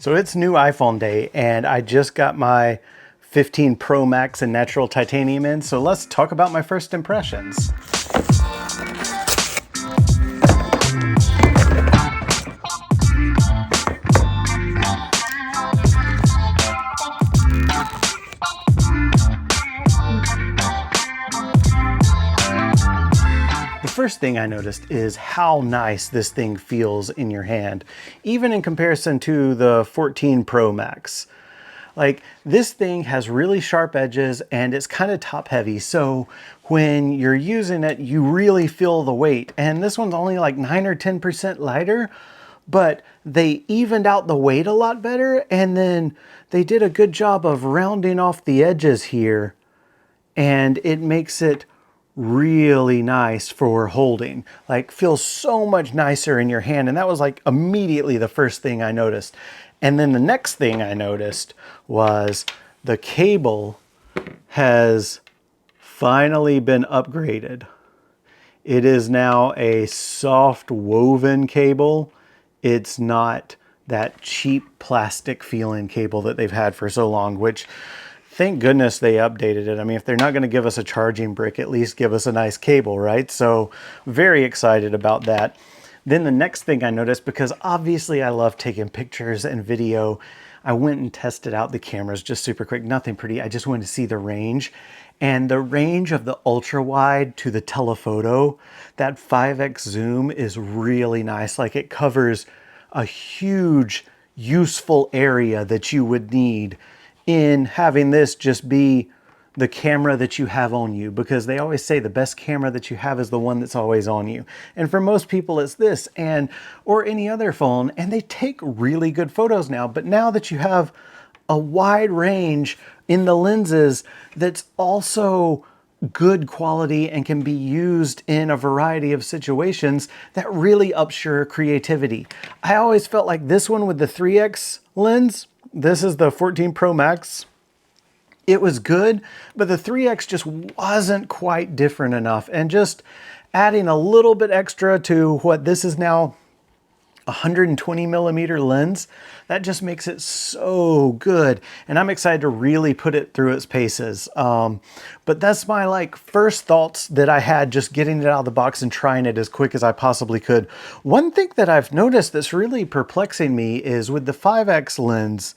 So it's new iPhone day and I just got my 15 Pro Max in natural titanium in, so let's talk about my first impressions. The first thing I noticed is how nice this thing feels in your hand, even in comparison to the 14 Pro Max. Like, this thing has really sharp edges and it's kind of top heavy, so when you're using it, you really feel the weight. And this one's only like 9 or 10% lighter, but they evened out the weight a lot better, and then they did a good job of rounding off the edges here, and it makes it really nice for holding. Like, feels so much nicer in your hand, and that was like immediately the first thing I noticed. And then the next thing I noticed was the cable has finally been upgraded. It is now a soft woven cable. It's not that cheap plastic feeling cable that they've had for so long, which thank goodness they updated it. I mean, if they're not going to give us a charging brick, at least give us a nice cable, right? So very excited about that. Then the next thing I noticed, because obviously I love taking pictures and video, I went and tested out the cameras just super quick, nothing pretty. I just wanted to see the range. And the range of the ultra wide to the telephoto, that 5x zoom is really nice. Like, it covers a huge useful area that you would need in having this just be the camera that you have on you, because they always say the best camera that you have is the one that's always on you. And for most people it's this or any other phone, and they take really good photos now. But now that you have a wide range in the lenses that's also good quality and can be used in a variety of situations, that really ups your creativity. I always felt like this one with the 3x lens, this is the 14 Pro Max, it was good, but the 3x just wasn't quite different enough. And just adding a little bit extra to what this is now, 120 millimeter lens, that just makes it so good. And I'm excited to really put it through its paces. But that's my first thoughts that I had just getting it out of the box and trying it as quick as I possibly could. One thing that I've noticed that's really perplexing me is with the 5x lens,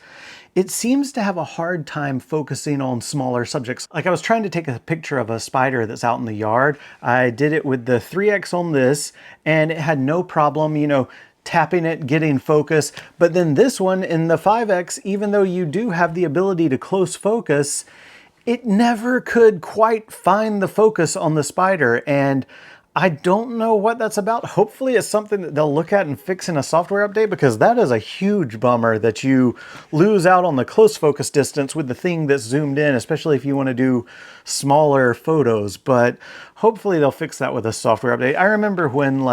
it seems to have a hard time focusing on smaller subjects. Like, I was trying to take a picture of a spider that's out in the yard. I did it with the 3x on this, and it had no problem, you know, tapping it, getting focus. But then this one in the 5x, even though you do have the ability to close focus, it never could quite find the focus on the spider. And I don't know what that's about. Hopefully it's something that they'll look at and fix in a software update, because that is a huge bummer that you lose out on the close focus distance with the thing that's zoomed in, especially if you want to do smaller photos. But hopefully they'll fix that with a software update. I remember when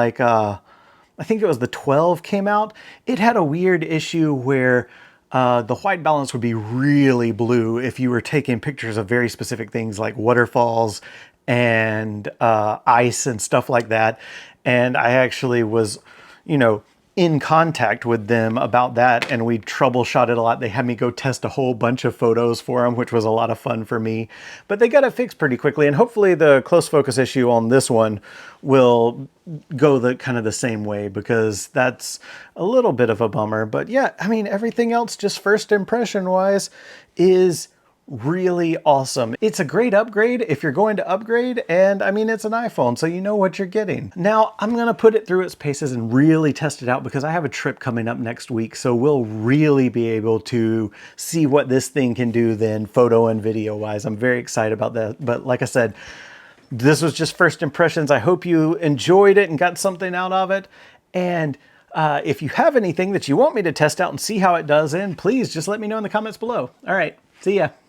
I think it was the 12 came out, it had a weird issue where the white balance would be really blue if you were taking pictures of very specific things like waterfalls and ice and stuff like that. And I actually was, you know, in contact with them about that, and we troubleshot it a lot. They had me go test a whole bunch of photos for them, which was a lot of fun for me. But they got it fixed pretty quickly, and hopefully the close focus issue on this one will go the kind of the same way, because that's a little bit of a bummer. But yeah, I mean, everything else just first impression wise is really awesome. It's a great upgrade if you're going to upgrade, and I mean, it's an iPhone, so you know what you're getting. Now I'm gonna put it through its paces and really test it out, because I have a trip coming up next week, so we'll really be able to see what this thing can do then, photo and video wise. I'm very excited about that. But like I said, this was just first impressions. I hope you enjoyed it and got something out of it. And if you have anything that you want me to test out and see how it does in, please just let me know in the comments below. All right, see ya.